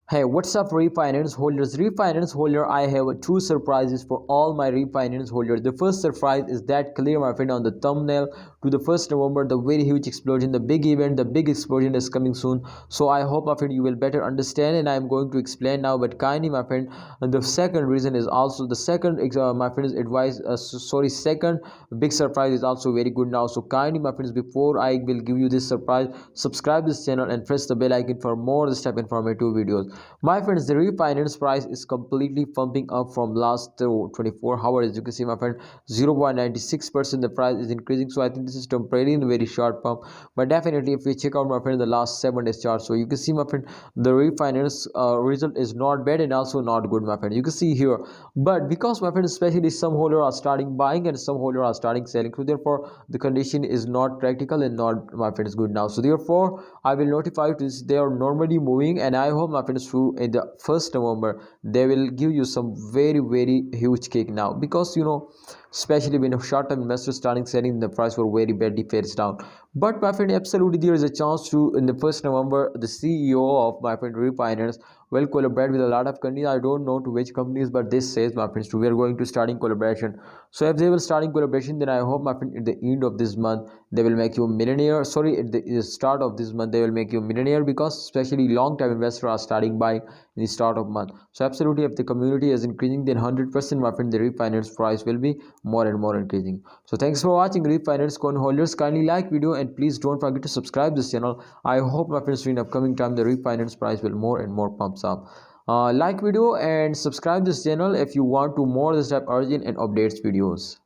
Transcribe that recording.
Hey, what's up, refinance holders? Refinance holder, I have two surprises for all my refinance holders. The first surprise is that clear, my friend, on the thumbnail to the 1st November, the very huge explosion, the big event, the big explosion is coming soon. So I hope, my friend, you will better understand, and I am going to explain now. But kindly, my friend, and the second reason is also the second, my friends, advice. Second big surprise is also very good now. So kindly, my friends, before I will give you this surprise, subscribe this channel and press the bell icon for more this type informative videos. My friends, the refinance price is completely pumping up from last 24 hours. As you can see, my friend, 0.96% the price is increasing. So I think this is temporary in a very short pump. But definitely, if we check out, my friend, the last 7 days chart, so you can see, my friend, the refinance result is not bad and also not good, my friend. You can see here. But because, my friend, especially some holders are starting buying and some holders are starting selling, so therefore the condition is not practical and not, my friends, good now. So therefore I will notify you this they are normally moving, and I hope, my friends, through in the 1st November they will give you some very huge cake now, because especially when a short-term investor starting selling, the price will very badly fares down. But my friend, absolutely there is a chance to in the 1st November the CEO of, my friend, refinance will collaborate with a lot of companies. I don't know to which companies, but this says, my friends, we are going to starting collaboration. So if they will starting collaboration, then I hope, my friend, at the end of this month they will make you a millionaire. Sorry, at the start of this month they will make you a millionaire, because especially long-term investors are starting buying in the start of month. So absolutely, if the community is increasing, then 100%, my friend, the refinance price will be more and more increasing. So thanks for watching, refinance coin holders. Kindly like video and please don't forget to subscribe this channel. I hope, my friends, in upcoming time the refinance price will more and more pumps up. Like video and subscribe this channel if you want to more this type urgent and updates videos.